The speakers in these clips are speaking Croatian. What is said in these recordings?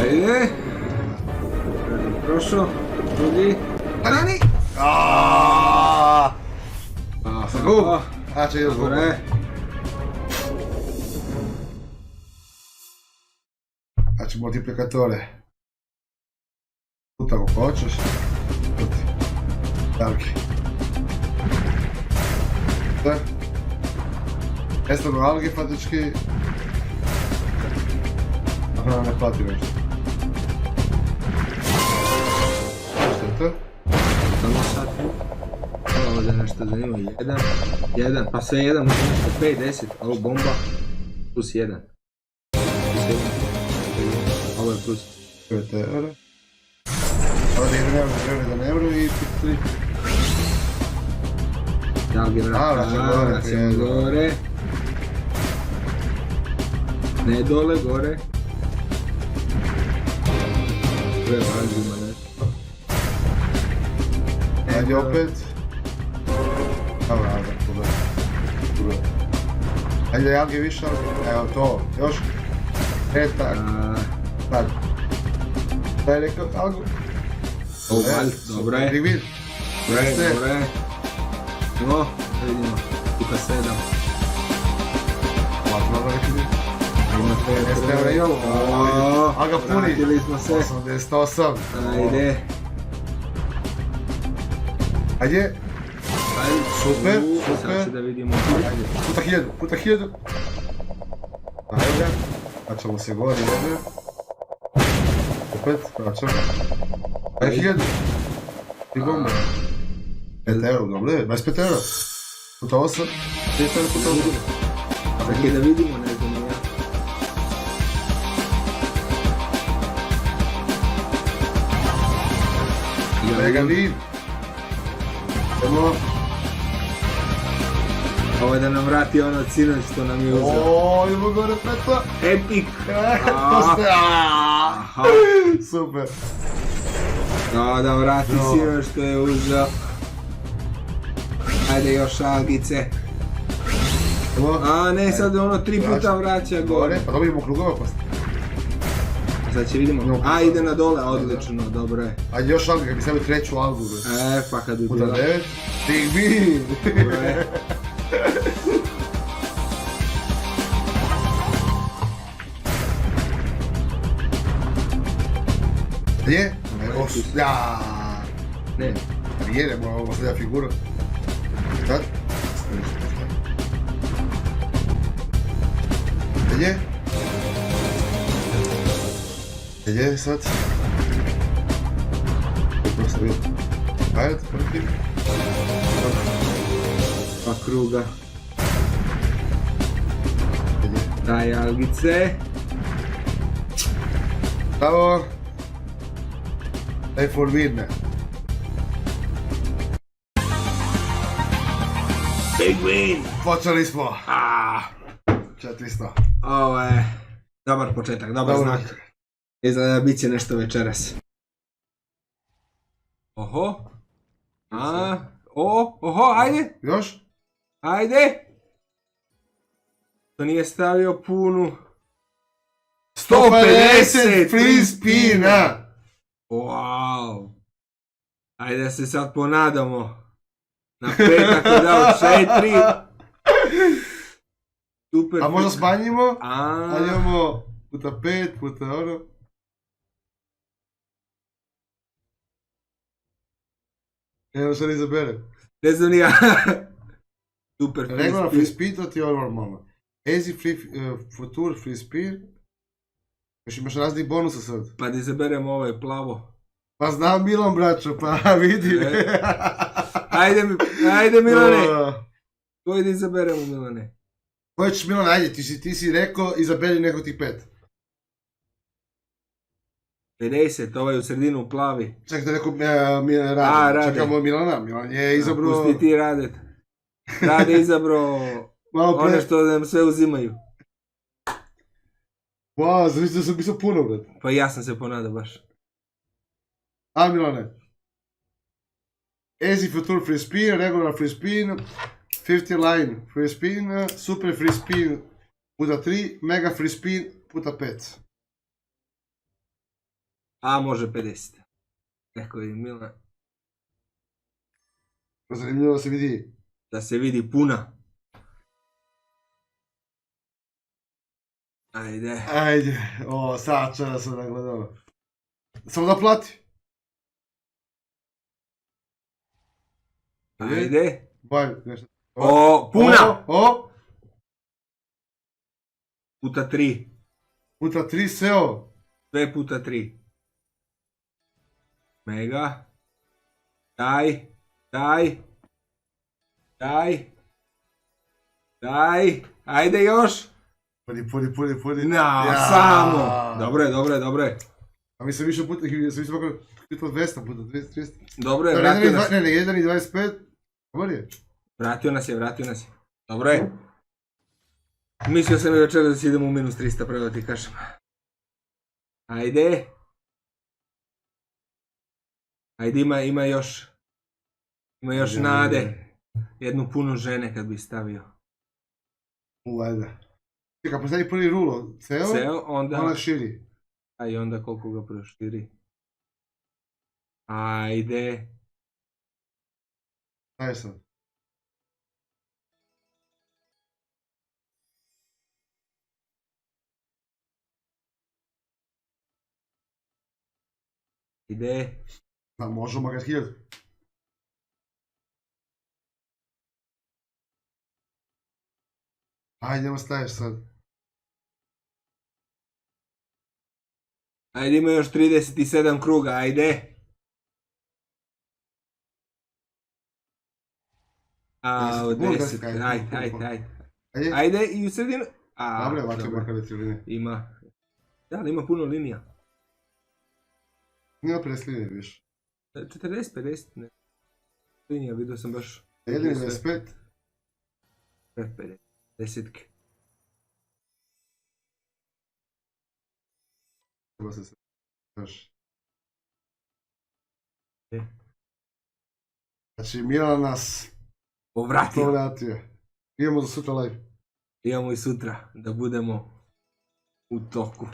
Ajde. Prošao. Drugi. Rani! Znači, ideš zbog. Znači, multiplikatore. Puta kako hoćeš. Puti. Darki. Da. Jestem algi, faktički. Aha, ne plati nešto. Što je to? Samo sad. Ovdje nešto zanima. 1, pa sve 1, možda nešto 5, 10. Ovo bomba. Plus 1. Ovo je plus 9 eura. Ovdje 1 euro i 3. Dalgi vraćam gore. Ne dole, gore. Prelazimo nešto. Ajde opet. Ajde, pogledaj. Ajde, Algi više, evo to, još. Tak. Tak. Da je rekao, Algu. Dobro je. Rigvid. Dobro je. No, vidimo. Puta 7. Hvala da rekli. Imate 15 eura i ovo. Alga puni. Vratili smo se. 88. Ajde. Ajde. Super, super. Sad ću da vidimo. Ajde, puta 1000. Ajde. Vraćamo se gore, ajde. Opet, vraćamo. Ajde, 1000. I bomba. 5 euro, dobro je, 25 euro. Puta 8. 5 euro puta 8. Čekaj da vidimo, ne znam ja. Mega lead. Idemo. Ovo je da nam vrati ono sinoć što nam je uzeo. Oooo, idemo gore peta. Epic! To ste, super. Da vrati sinoć što je uzeo. Ajde još algice. A ne, sad ono 3 puta vraća gore. Pa dobijemo krugova posto. Sad će vidimo. A, ide na dole, odlično, dobro je. Ajde još alga, kad bi stavio treću algu. Pa kad puta ubila. 9. Digbi! Dobro je. Gdje? Ja. Ne. Gdje, ovo sljedeća figura. Sad? Gdje? Gdje sad? Ajde, prvi. Pa kruga. Daj algice. Bravo. Daj for vidne. Big win! Počeli smo. 400. Ovo je dobar početak, dobar znak. Izgleda da bit će nešto večeras. Oho. Oho, ajde. Još? Ajde. To nije stavio punu. 150 free spina. Wow. Ajde da se sad ponadamo. Na petak je dao 4. Super. A možda smanjimo? A imamo puta 5, puta ono. Evo što ne izaberem. ne znam ni ja. Super. Regular free speed, to ti je normalno. Easy free future free speed. Još imaš raznih bonusa sad. Pa da izaberemo ovo plavo. Pa znam Milan, braćo, pa vidi. Ajde Milane. Koji da izaberemo Milane? Koji ćeš Milan, ajde, ti si rekao, izaberi neko tih 5. 50, ovaj u sredinu plavi. Čekaj da neko Rade. Rade. Čekamo Milana, Milan je izabrao... Pusti ti Radet. Rade izabrao one što nam sve uzimaju. Wow, znači da sam pisao puno, bret. Pa ja sam se ponadao baš. A Milane. Easy future free spin, regular free spin, 50 line free spin, super free spin puta 3, mega free spin puta 5. A može 50. Rekao je Milan. Zanimljivo da se vidi. Da se vidi puna. Ajde. Ajde, o, sad čera sam nagledao. Samo da plati. Ajde. Baj, nešto. O, puna! O! Puta 3. Puta 3 seo. 2 puta 3. Mega. Daj. Daj. Daj. Daj. Ajde još. Puni. No, Ja. samo. Dobro je. A mi sam više puta, sam više puta 200 puta, 200. Dobro je, vratio nas. Ne, 1,25. Dobar je. Vratio nas je. Dobro je. Mislio sam i večera da si idemo u minus 300, pravo ti kažem. Ajde. Ajde, ima još. Ima još nade. Jednu punu žene kad bi stavio. Ajde. Čekaj, postavi prvi rulo. Ceo, onda širi. A i onda koliko ga proširi. Ajde. Daj sad. Ide. Da, možemo makar 1000. Ajde, nema staješ sad. Ajde, ima još 37 kruga, ajde. A, od 10, ajde. Ajde, i u sredinu. Dobre, ovakve makar linije. Ima. Da, ali ima puno linija. Nima preslinije više. 40-50, ne. Linija, vidio sam baš. 1,25. 50, desetke. Treba se još. Znači, Milan nas povratio. Idemo za sutra live. Idemo i sutra da budemo u toku.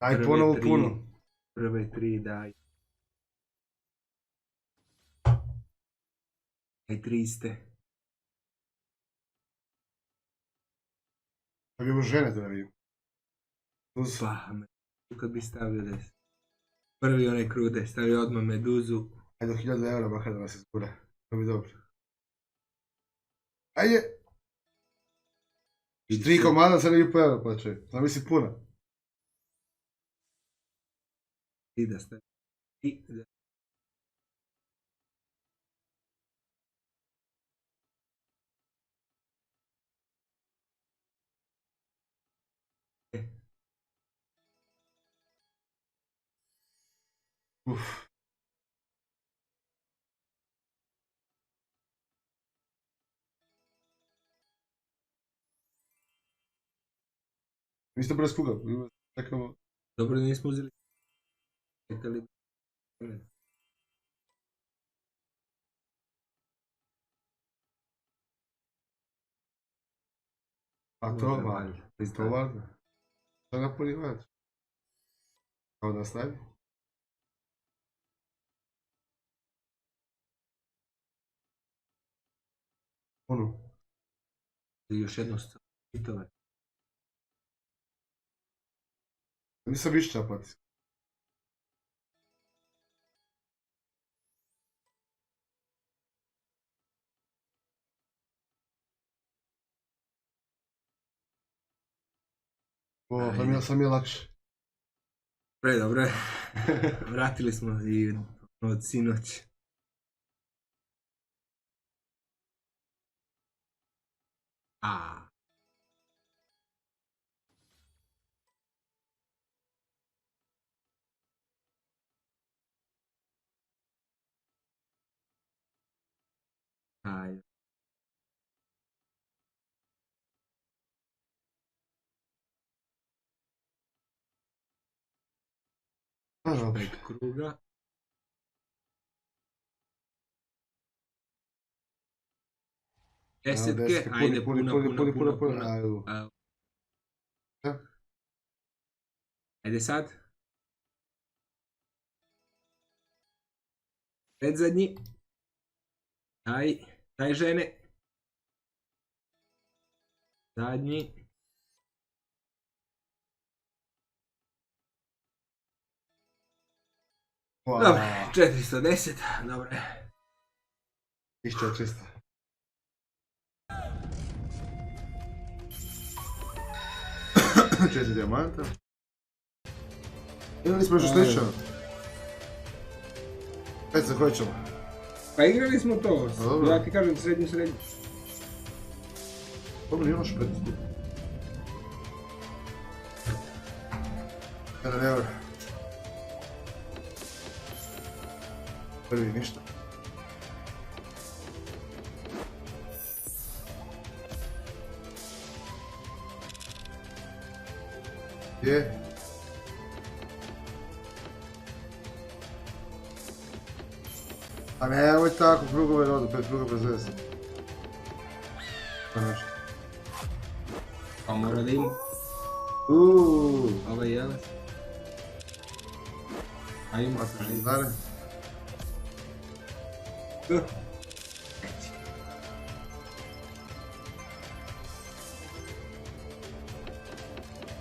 Daj ponovo puno. Prve 3 daj. Daj 300. Da bi žene da vidim. Pa, kad bi stavio 10. Prvi onaj krug da je stavio odmah meduzu. Ajde do 1000 eura makar da nas izgura. To bi dobro. Ajde! 3 komada, 7,5 eura plaćaju. Zamisli puna. I da stavi. I da. Uff. Niste brez kuga. Čekamo. Dobro, nismo uzeli. A to valjda. To valjda. Šta napoli valjda? Kao da stavi? Ono. Još jedno pitove. Nisam više čapati. O, sam je lakše. Dobro. Vratili smo i od sinoć. Ajde. Dobro. 5 kruga. Desetke, ajde, puna. Ajde sad. Predzadnji. Daj žene. Zadnji. Dobro, 410, dobro. 1400. Četiri dijamanta. Ili smo još slično? Već se hoćemo. Pa igrali smo to, dobro. ja ti kažem srednju. Dobro, imaš 500. 1 euro. Prvi ništa. Gdje? A nemoj tako, krugove rodu, 5 kruga bez veze. Pa nešto. Pa mora da ima. Ovaj jeles. A ima se živ. Dare.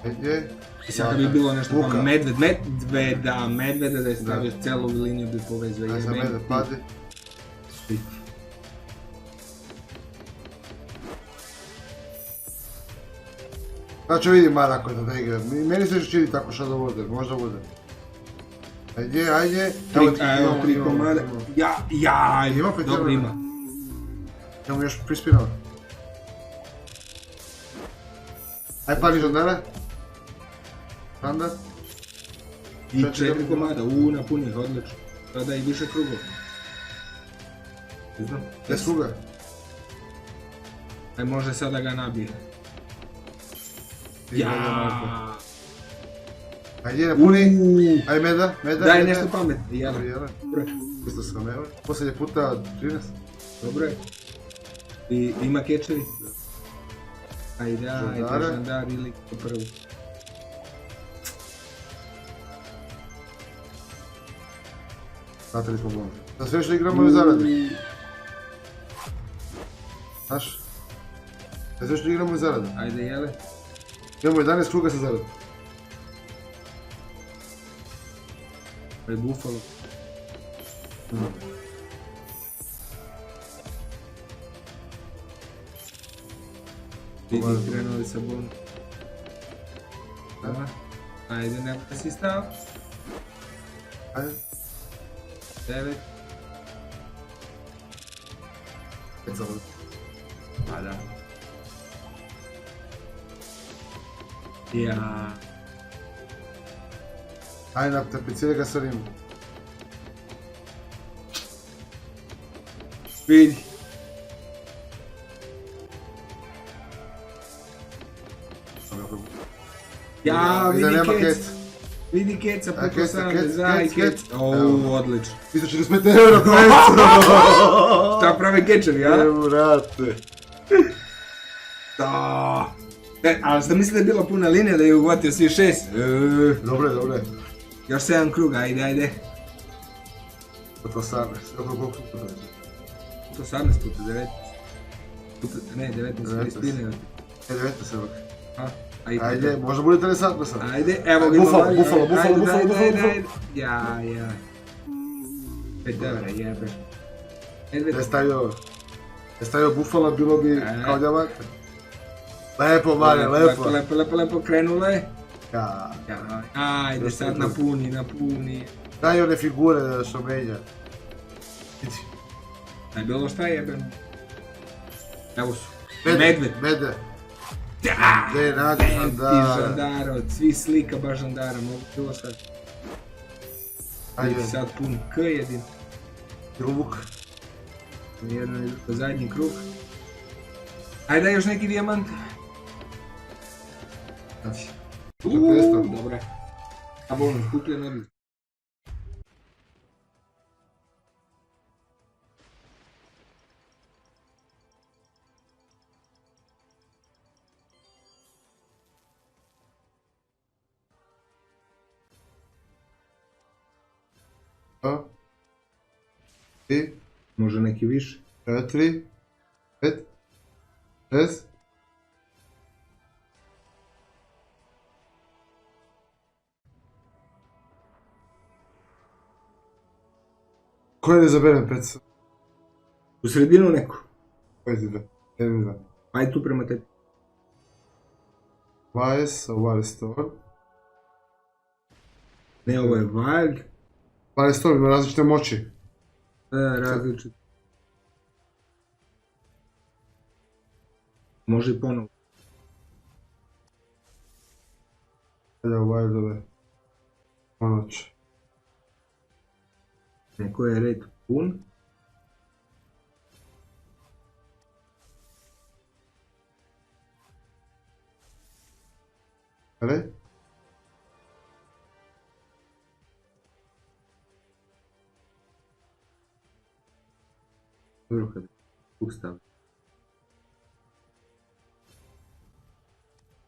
Gdje? I sad kad bi bilo nešto pa medveda da je stavio celu liniju bi povezao. Aj za medved padi. Znači vidim Marako da igra. Meni se čini tako što da bude, možda bude. Ajde. Evo 3 komada. Jaj, dobro ima. Imamo još prispinova. Aj pali žandara. Standard. I 4 komada, napunih, odlično. Sada i više krugova. Ne znam. 10 kruga. Aj može sada ga nabije. Jaaaa. Ajde napuni. Aj meda. Daj nešto pametno. Jela. Isto sam evo. Posljednje puta 13. Dobro je. I ima kečevi. Ajde, žandar ili prvu. Zateli smo bombe. Da sve što igramo je zaradi. Znaš? Da sve što igramo je zaradi. Ajde, jele. Imamo 11 kruga sa zaradi. Pa je bufalo. Vidi, krenuli sa bombe. Ajde, nema da si stao. Ajde. 9. Pet samo. Pa da. Ja. Ajde, tapiciraj ga sa Rimom. Vidi. Ja, vidi kec. Vidi keca, puto sam, zaj kec. Odlično. 345 euro, kec! Šta prave kečevi, ja? Evo, vrate. Da. Ali ste mislili da je bila puna linija da je ugvatio svi 6? Dobre. Još 7 kruga, ajde. To 18, koliko puta? To 18 puta, 19. Ne, 19, ispinio. 19 evo. Ajde, možda bude interesantno sad. Ajde, evo ga. Bufalo. Ja. 5 evra, jebe. Da je stavio bufala, bilo bi kao dijamante. Lepo, Marija, lepo. Lepo, krenulo je. Ja. Ajde, sad napuni. Daj one figure što menja. Da je bilo šta jebeno. Evo su. Medved. Gdje nađi žandara? Žandara, svi slika baš žandara, mogu bilo šta. Ajde sad pun K jedin. Luk. Nijedno ni drugo, zadnji krug. Ajde još neki dijamant. Znači, Dobre. A bonus kupljen odlično. I Može neki više. 4, 5, 6. Koje ne izaberem 500? U sredinu neku. Koje ti dve? Jedni dva. Ajde tu prema tebi. 20, ovo je store. Ne, ovo je wild. 20 store ima različite moći. Različit. Može i ponovo. Ajde u wildove. Ponoć. Neko je red pun. Red? Dobro kada ustavi.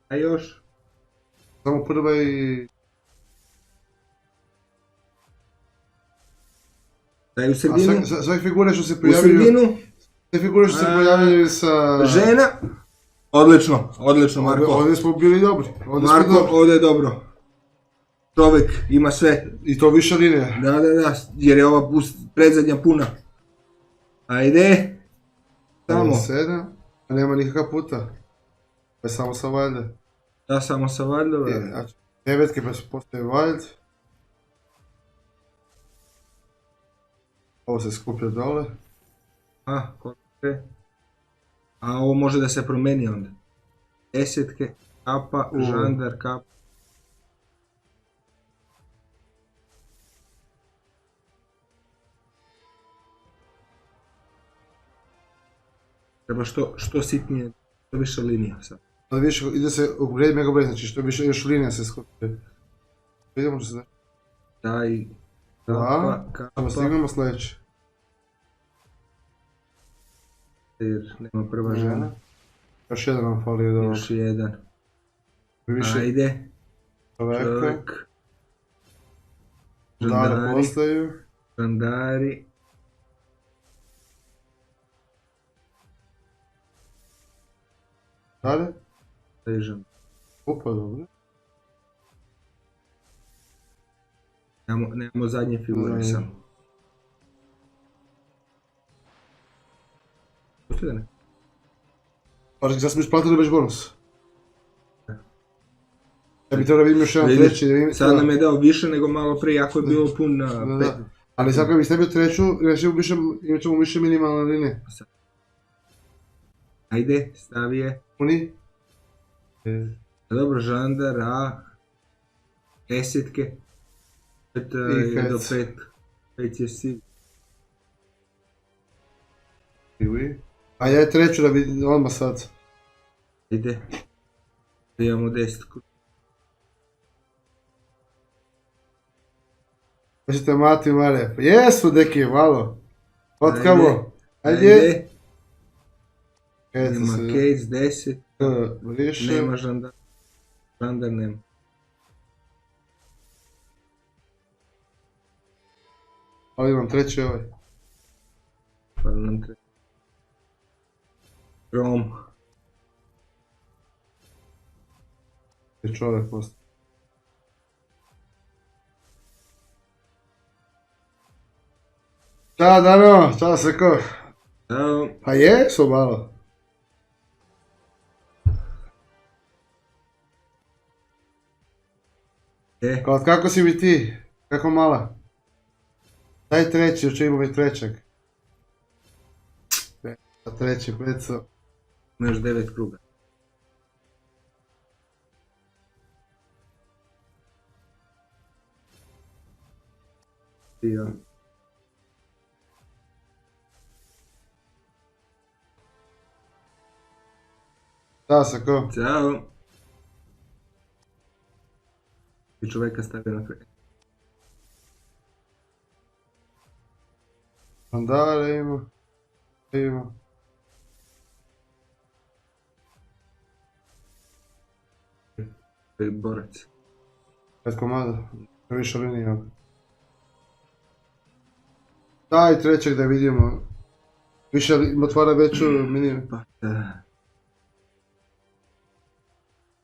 A još? Samo prva i... Daj u A sredinu. sve figure što se U pojavljuju... sredinu. Sve figure što se pojavljuju sa... Žena. Odlično Marko. Ovdje smo bili dobri. Marko, ovdje je dobro. Čovjek ima sve. I to više linija. Da, jer je ova predzadnja puna. Ajde. Tamo. 7, a nema nikakav puta. To je samo sa Wilde. Da, samo sa Wildova. Znači, 9 pa su postoje Wild. Ovo se skuplja dole. Koliko je? A ovo može da se promeni onda. Desetke, kapa, žandar, kapa. Treba što sitnije, što više linija sad. Da više ide se upgrade megablade, znači što više još linija se skuplja. Vidimo što se da. Daj, Kapa. Samo stignemo sljedeće. Jer nema prva žena. Još jedan nam fali od ovog. Još jedan. Više Ajde. čovjek. Dare Žandari. postaju. Žandari. Dalje. Žandari. Opa, dobro. Nemamo zadnje figure samo. Pusti da ne? Pa sad smo isplatili već bonus. Ja bi trebalo vidim još jedan treći. Sad nam je dao više nego malo prije, ako je bilo pun na 5. Ali sad kad bi stavio treću, imat ćemo više minimalne linije. Ajde, stavi je. Puni. Dobro, žandar, desetke. 5 do 5. 5 je siv. A ja je treću da vidim odmah sad. Ajde. Da imamo 10. Možete mati mare. Jesu deki, malo. Otkamo. Ajde. Nema case 10. Više. Nema žandar. Žandar nema. Ali imam treći ovaj. Pa nam treba. Rom. Je čovjek posto. Ćao Dano, čao Seko. Ćao. Pa jesu malo. Kako si mi ti? Kako mala? Daj treći, još imamo i trećeg. Treći, peco. Imaš 9 kruga. Da se ko? Ćao. I čoveka stavio na kraj. Andare ima. Ima. To je borac. 5 komada. Više linija. Daj trećeg da vidimo. Više otvara veću miniju. Pa da.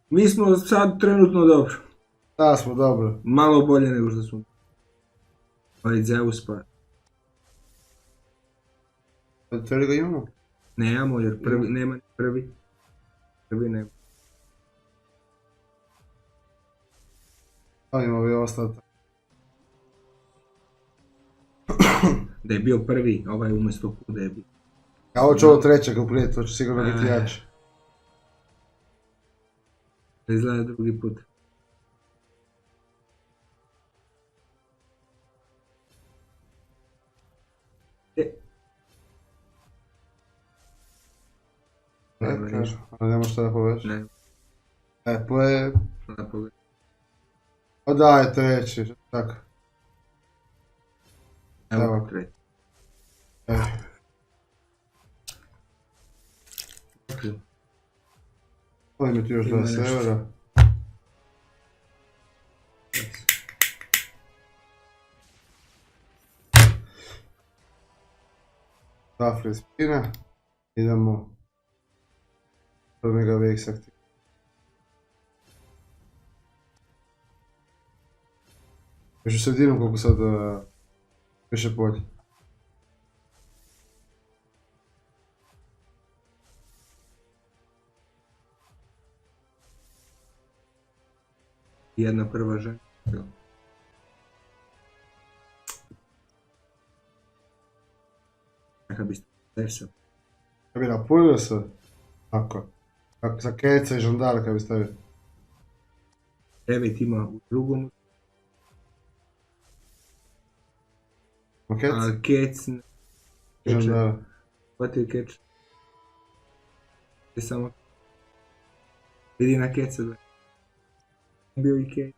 Mi smo sad trenutno dobro. Da smo, dobro. Malo bolje nego što smo. Ovaj Zeus pa. Cijeli ga imamo? Nemamo jer prvi, nema prvi. Prvi nema. A ima ovi ostati. Da je bio prvi, ovaj umjesto da je bio. Ja hoću ovo trećeg uprijeti, to će sigurno biti jače. Da izgleda drugi put. Kaže, ali nema šta da poveš. Ne, Lepo je. da pogledaj. O daj treći, tako. Evo Evo. treći. Ovo mi ti još Ima 20 nešto. eura. Tafli spina. Idemo. Mega VX aktiv. Još u sredinu koliko sad više polje. Jedna prva žena. Neka bi stavio. Ja bi napunio se. Tako. Kako za keca i žandara kad bi stavio. 9 ima u drugom. Makec? A kec... I žandara. Hvatio keč. I samo... Vidi na keca da... Bio i kec.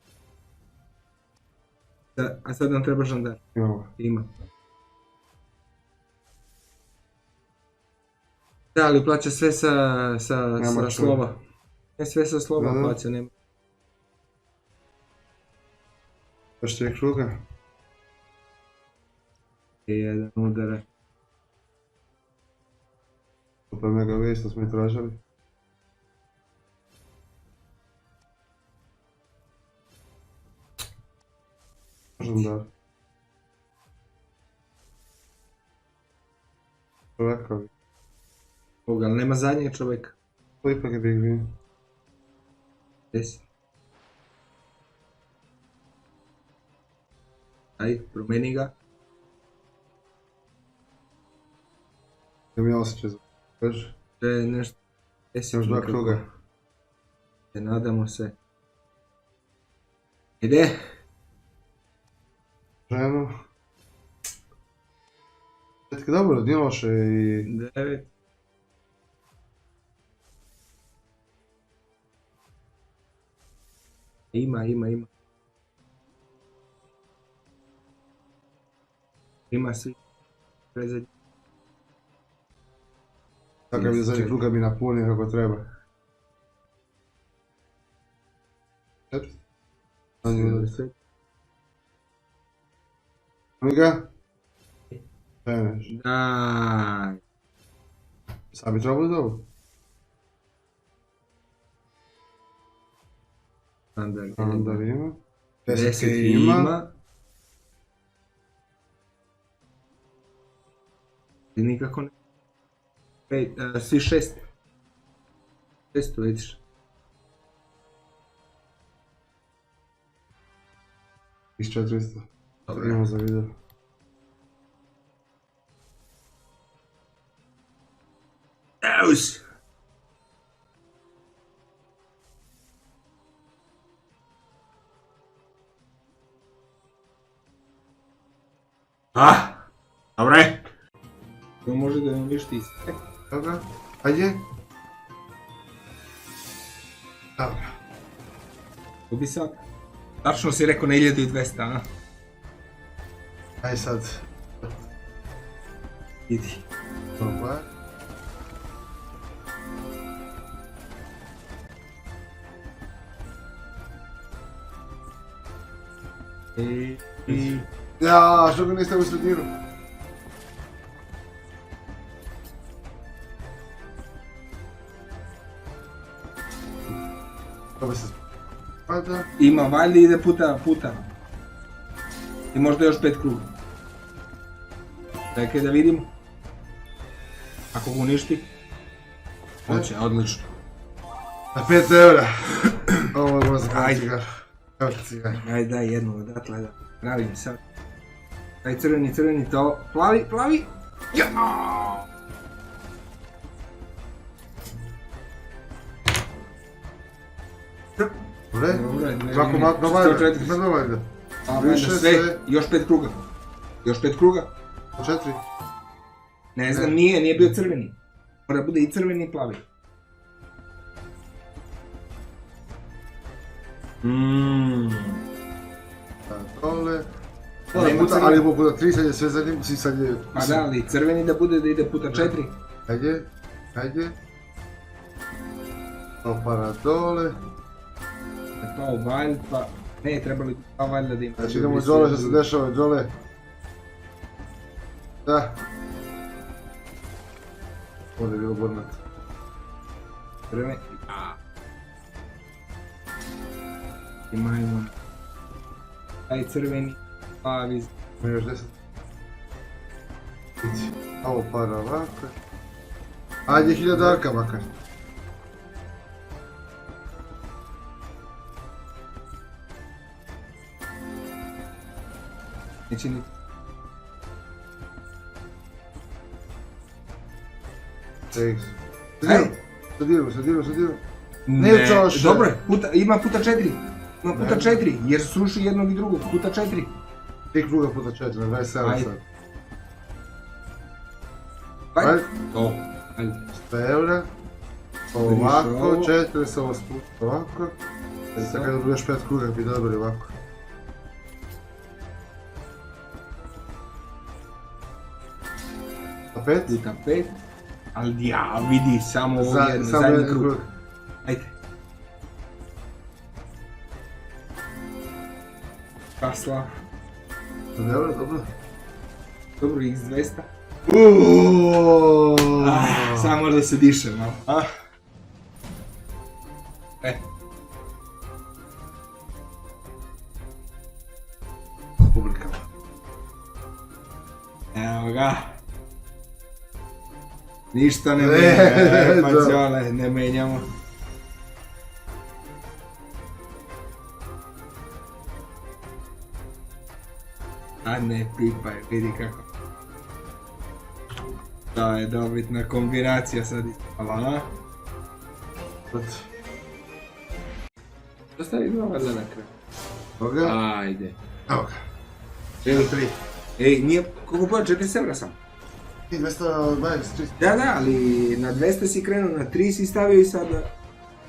A sad nam treba žandar. Imamo ga. Ima. Da, ali plaća sve sa Nema slova. Ne, sve sa slova Da. plaća, nema. Još 3 kruga. I jedan udara. Super mega VX, to smo i tražili. Žandar. Čovjekovi. Ovoga, ali nema zadnjeg čovjeka. To ipak je Big Win. 10. Aj, promeni ga. Imam ja osjećaj za kaži. To je nešto... 10 Još 2 nikako. kruga. Nadamo se. Ide. Ženu. Etke dobro, nije loše i... 9. Ima. Ima svi. Prezadnji. Takav je zadnji kruga mi napunio kako treba. Eto. Zadnji udar. Mi ga? Kreneš. Daj. Sad bi trebalo dobro. Andar ima. 10 ima. I nikako ne... Svi 6. 6 vidiš. Iz 400. Dobro. Imamo za video. Eus! Dobre. To može da nam viš ti. Dobro. Ajde. Dobro. Gubi sad. Tačno si rekao na 1200, a? Aj sad. Idi. Dobro. Ja, što ga niste u sredinu? To bi se spada. Ima valjda ide puta. I možda još 5 kruga. Čekaj da vidimo. Ako ga uništi. Hoće, odlično. Na 5 eura. Ovo je možda kao Ajde. cigar. Evo ti cigar. Ajde daj jednu odatle da pravim sad. Daj crveni to. Plavi. Ja! Dobre? Dobre, Svako matno valjda. 140. Matno valjda. A, Više sve, sve. još 5 kruga. Još 5 kruga. 4. Ne znam, nije bio crveni. Mora bude i crveni i plavi. Dole. Nema Puta, crveni. ali po puta 3 sad je sve za njim, sad je... Pa da, ali crveni da bude da ide puta 4. Ajde. Opara dole. To valjda, pa ne trebali pa valjda da ima. Znači idemo dole, što se dešava dole. Da. Ovdje je bilo bornat. Crveni. Imajmo. Taj crveni, plavi. Ima još 10. Ići. A opara ovako. Ajde 1000 arka makar. Neće ni... Sadiru. Ne, Čoše. dobro, ima puta 4. Ima puta 4, jer sruši jednog i drugog, puta 4. 3 kruga puta 4, na 27 Ajde. sad. Ajde. To, ajde. 100 eura. Ovako, 4 se ovo spušta ovako. Sad kada budeš 5 kruga bi dobili ovako. A 5? Puta 5. Ali ja, vidi, samo ovo Samo zadnji jedan krug. krug. Ajde. Kasla. 100 eura, dobro. Dobro, x200. Uuuu. Samo da se diše malo. Publika. Evo ga. Ništa ne menjamo, pa ćole, ne menjamo. A ne pipaj, vidi kako. To je dobitna kombinacija sad ispala, a? Ostavi dva valjda na kraju. Toga? Ajde. Evo ga. Evo 3. Ej, nije, koliko pođe, 4 evra sam. I 220, 300. Da, ali na 200 si krenuo, na 3 si stavio i sada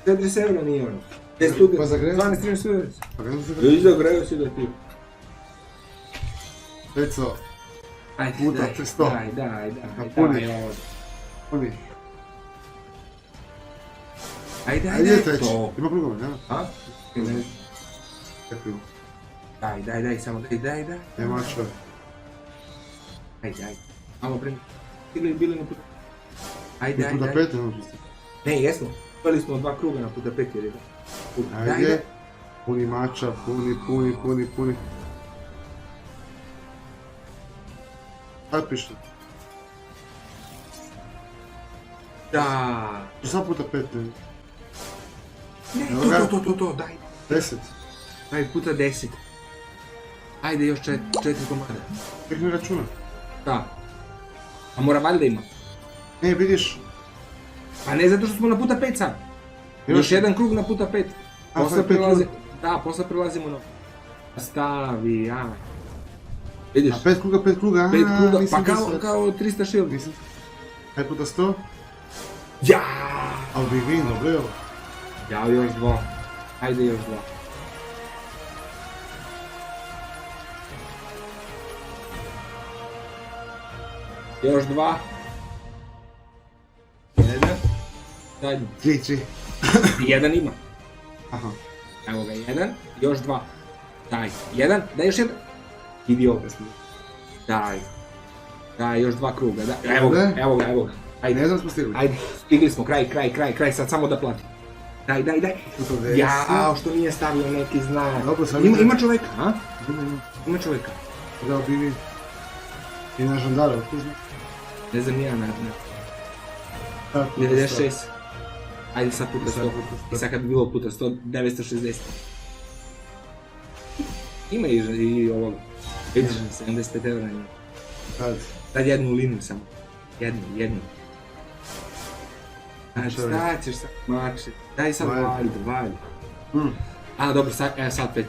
40 evra nije ono. Pa zagreo? 12-13 sudaraca. Pa kada se ga? I zagreo si da ti. Peco. Ajde, Puta daj, 100. daj, Napuni. daj ovo. Puni. Ajde, Ajde treći. to. Ima krugove, nema? A? Ne znam. Kako ima? Daj, samo daj. Nema čo. Ajde. Malo prema. Bili na puta. Ajde. Puta 5 ne možeš. Ne, jesmo. Pali smo 2 kruga na puta 5 jer je da. Ajde. Puni mača, puni. Kaj piše? Da. Što puta 5 ne? Ne, to, daj. 10. Daj puta 10. Ajde još 4 komada. Tek ne računa. Da. A mora valjda ima. Ne, vidiš. Pa ne zato što smo na puta 5 sad. Još jedan krug na puta 5. A, Posle sad 5 prelazimo. Da, posle prelazimo na... Stavi, aj. Vidiš? A 5 kruga, 5 kruga, nisam pa mislio. kao 300 shield. Nisam. Kaj puta 100? Ja! Ali bi vino, breo. Ja, još 2. Ajde još 2. Još 2. 1. Zadnji. 3. 1 ima. Aha. Evo ga, 1. Još 2. Daj. 1. Daj još 1. Idi opet. Daj. Daj, još 2 kruga. Daj. Evo ga, evo ga, evo ga. Ajde. Ne znam smo stigli. Ajde. Stigli smo, kraj. Sad samo da platim. Daj. Ja, što nije stavio neki znak. Dobro, sad Ima čovjeka, a? Ima čovjeka. Da bi vi... I na žandara, otkužno? Ne znam ja, ne. 96. Ajde sad puta 100. I sad kad bi bilo puta 100, 960. Ima i ovoga. Vidiš, 75 € ima. Sad jednu liniju samo. Jednu. Znači, sad ćeš sad mači. Daj sad valj. A, dobro, sad 5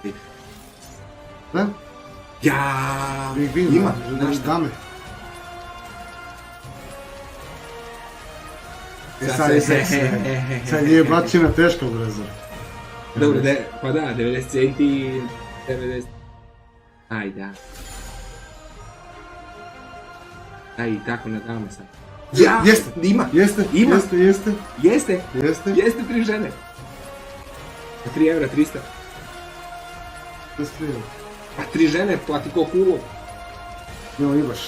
ide. Da? Ja, ima, znaš šta? dame. Sad je bačina teška brzo. Dobro, pa da, 90 centi i 90... Ajde. Daj i tako na dame sad. Ja, jeste, ima. Jeste. 3 žene. 3 € 300. A 3 žene plati ko kulo. Nemo imaš.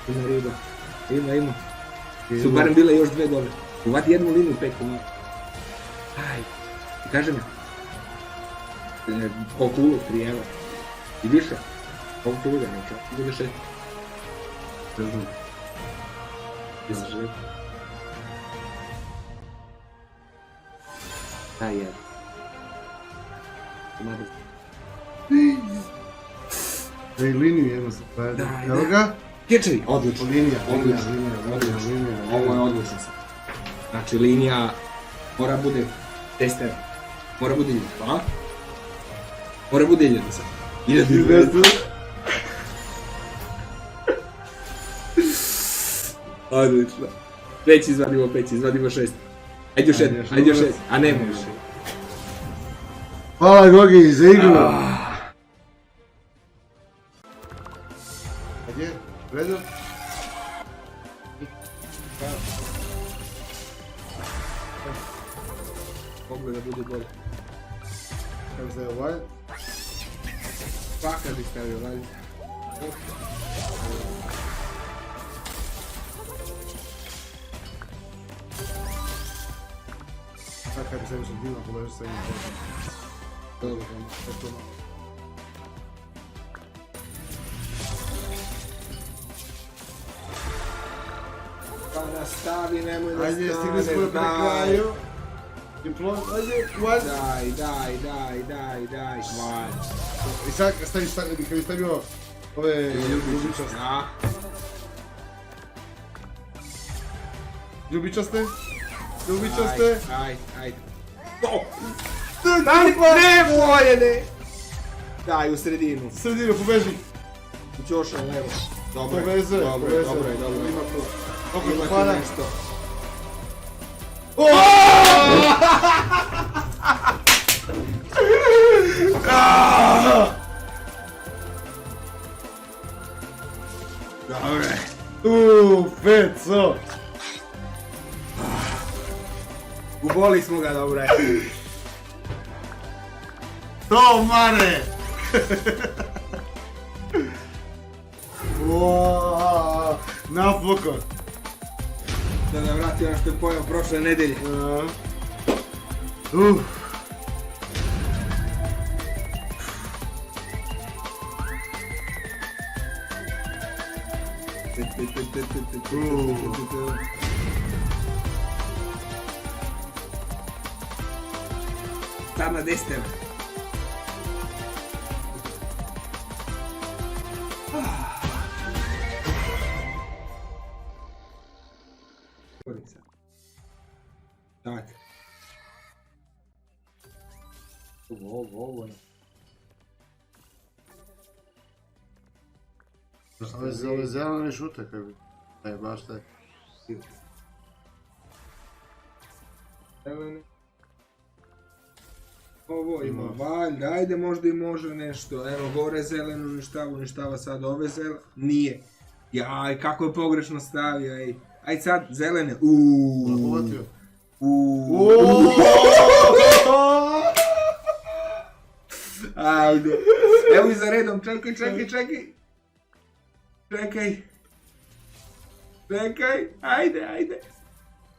Ima riba. Ima. Su barem bile još 2 dobre. Uvati jednu liniju 5 komada. Aj, kaži mi. Po kulu 3 €. I više. Ovo kulu da neće. Bude 6. Ne znam. Jesi živ? Daj jedan. Komada. Daj liniju jedno se pravi. Evo ga. Kječevi, odlično. Linija. Ovo je odlično sad. Znači linija mora bude tester. Mora bude 1000, a? Mora bude 1000 sad. 1200. Odlično. Već izvadimo 6. Ajde još 1, a ne možeš. Hvala Gogi za igru. Gdje? Redo? Mogu da bude bolje. Kako se je ovaj? Paka bi stavio, valj. Sad kad bi se više divno položio sa jednim potem. Dobro, pa nastavi, nemoj da ajde, stigli smo na kraju. Ajde, valj. Daj, valj. I sad kad bi stavio ove ljubičaste. Ljubičaste. Ajde. Ne, bolje ne. Daj, u sredinu. Sredinu, pobeži. U ćoša, levo. Dobro, Poveze. Ima tu. Ima tu nešto. Dobre. Peco. Uboli smo ga, dobro. To, mare! Napokon. Da ga vrati ono što je pojao prošle nedelje. Sad na 10 €. Давайте. Ovo. Ove zelene šute, kako bi. Baš taj. Zelene. Ovo ima valjda, ajde možda i može nešto. Evo gore zeleno uništava sad ove zelene. Nije. Jaj, kako je pogrešno stavio, ej. Ajde sad, zelene. Povatio. Ajde. Evo i za redom, čekaj. Čekaj, ajde.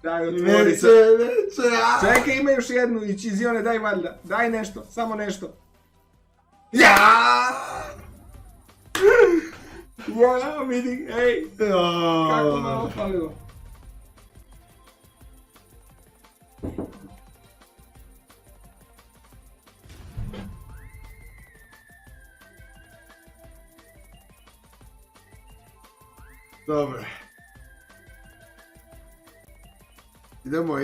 Daj, otvori se. Čekaj, ima još jednu i Čizione, daj valjda. Daj nešto, samo nešto. Ja, vidi, ej. Kako me opalilo. Dobro. Idemo.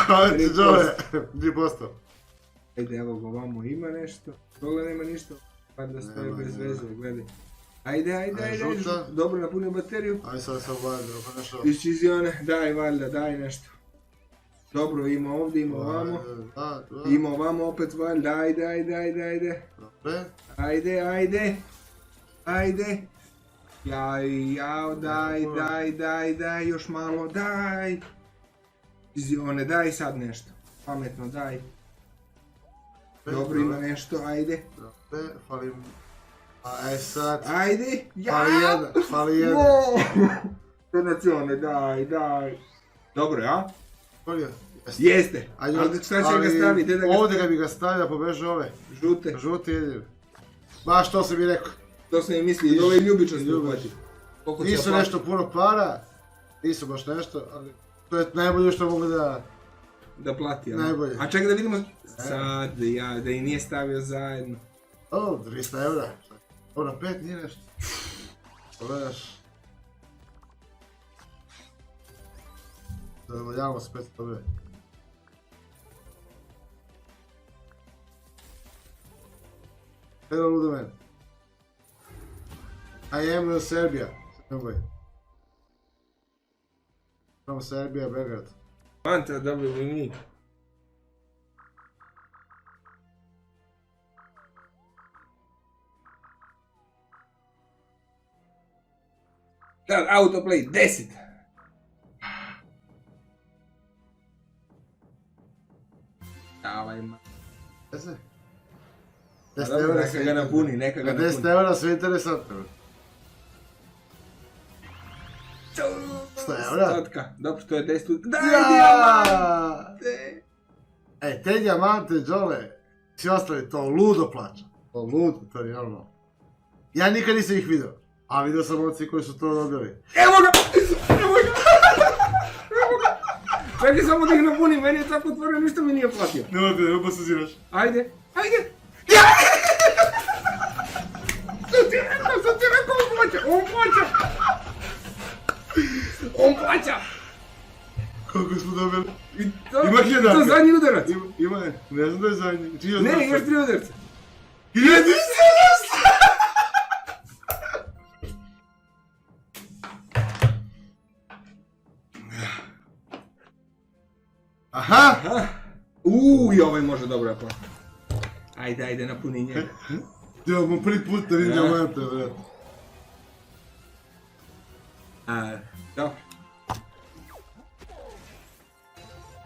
Ajde, dole, 3%. Ajde, evo ga, ovamo ima nešto. Dole nema ništa. Pa da stoje bez veze, gledaj. Ajde. Dobro, napunio bateriju. Ajde sad valjda, pa nešto. Iz Čizione, daj valjda, daj nešto. Dobro, ima ovdje, ima ovamo. Ima ovamo opet valjda, ajde. Dobre. Ajde. Jao, daj, još malo, daj. Čizione, daj sad nešto. Pametno, daj. Dobro, ima nešto, ajde. Dobre, falim... Aj sad... Ajde, Fali jedan. Donacione, daj. Dobro, ja? Kolio? Jeste. Ali šta će ga staviti? Ovdje ga bi ga stavio, pobeže ove. Žute. Žuti jedin. Baš to sam mi rekao. To sam i mislio, i ove ljubičaste uhvati. Nisu nešto puno para, nisu baš nešto, ali to je najbolje što mogu da plati, ali? Najbolje. A čekaj da vidimo sad, da i nije stavio zajedno. O, 300 eura. Dobro, 5 nije nešto. Pogledaš. Zadovoljavamo se 500 dobre. Pedal ludo meni. I am Serbia. Nemoj. From Serbia, Belgrad. Ante, dobro i mi. Da, autoplay, 10. Davaj ma. Jeste? Dobro, neka ga napuni. 10 eura sve interesantno. 100 eura? Stotka. Dobro, to je 10. Daj, dijamante! Te dijamante, Đole, svi ostali to ludo plaća. To ludo, to je normalno. Ja nikad nisam ih vidio, a vidio sam ovci koji su to dobili. Evo ga! Čekaj samo da ih napunim, meni je tako otvorio, ništa mi nije platio. Nemoj te, ne posuziraš. Ajde! Sam ti rekao, on plaća! Koliko smo dobili? Ima 1000. To je zadnji udarac. Ima, ne znam da je zadnji. Ne, još 3 udarca. 1000! Aha! I ovaj može dobro da plati. Ajde, napuni njega. Imamo prvi put da vidim dijamante, vrat. Dobro.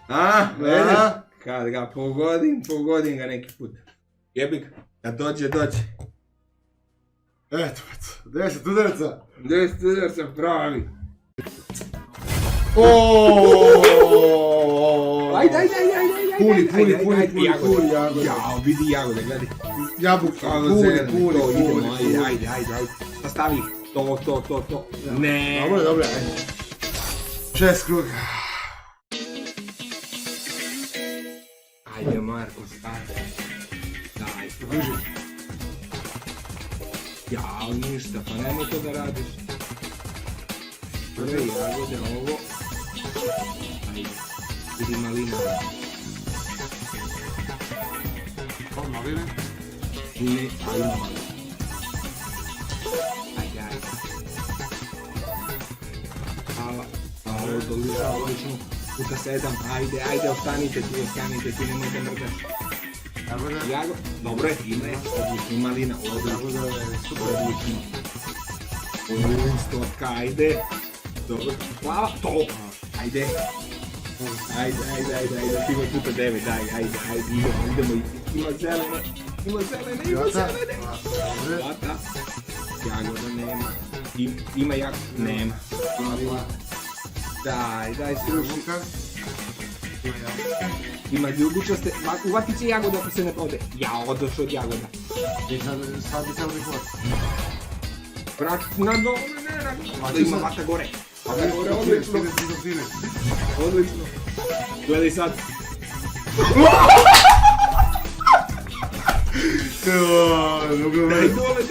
A, vidiš? A? Kad ga pogodim ga neki put. Jebi ga, kad dođe. Eto, 10 udarca. 10 udarca pravi. Ajde. Puni, jagoda. Jao, vidi jagoda, gledaj. Jabuka, Kako puni. idemo, ajde. Stavi to. Ne. Dobro, ajde. 6 kruga. Ajde, Marko, stavi. Daj. Bliži. Jao, ništa, pa nemoj to da radiš. Prve jagode, ovo. Ajde, vidi malina. Maline. Ne, a ima malina. Ajde. Hvala, odlično. Puta 7, ajde, ostanite tu, nemojte mrdaš. Jago, dobro je, ima je, odlično, malina, odlično. Stotka, ajde. Dobro, plava, to. Ajde, ima puta 9, ajde, idemo, ima zelene. Plata, jagoda nema, ima jagoda, nema. Daj, sruši. Ima ljubičaste, uvatit će jagoda ako se ne pode. Ja, odoš od jagoda. Sad bi trebali hvati. Vrat na dole, ne, ima vata gore. Odlično. Gledaj sad. Daj dole,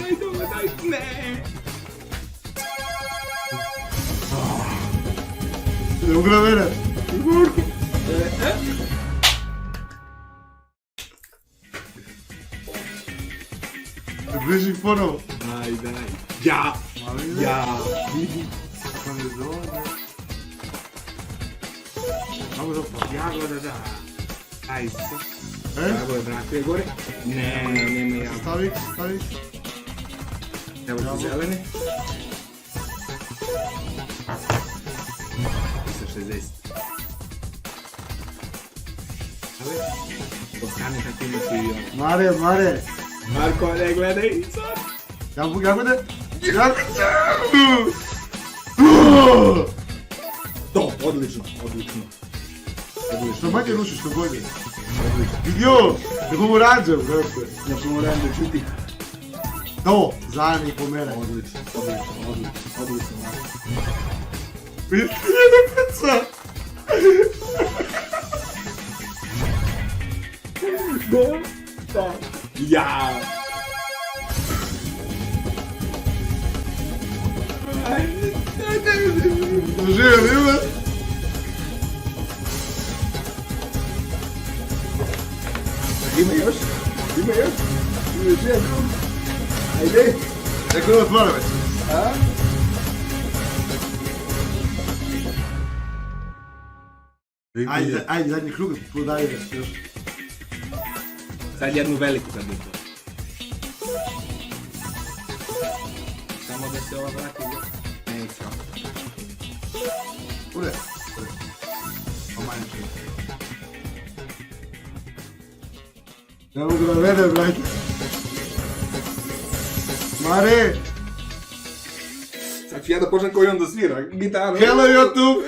ne. Ne mogu na mene. Bliži ponovo. Daj. Ja. Vidi. Ako ne zove. Jagoda, da. Aj, jagoda, vratuje gore. Ne, nema jagoda. Stavi. Evo ti zelene. Sa 60. Ostane kako ima ti i on. Mare. Marko, ne gledaj sad. Jagode. To, odlično. Što manje rušiš, što bolje. Jo, ne pomoranđem, brate. Ja pomoranđem, čuti. To, zadnji po mene. Odlično. Vidi, jedna peca. Da. Ja. Živim, ima. Ima još. Ajde. Neko je otvara već. A? Ajde, zadnji krug, tu dalje još. Sad jednu veliku kad bi to. Samo da se ova vrati. Neće. Ure. O manje ću. Ne mogu da vedem, brajte. Mare! Sad ću ja da počnem koji on da svira. Gitaru. Hello YouTube!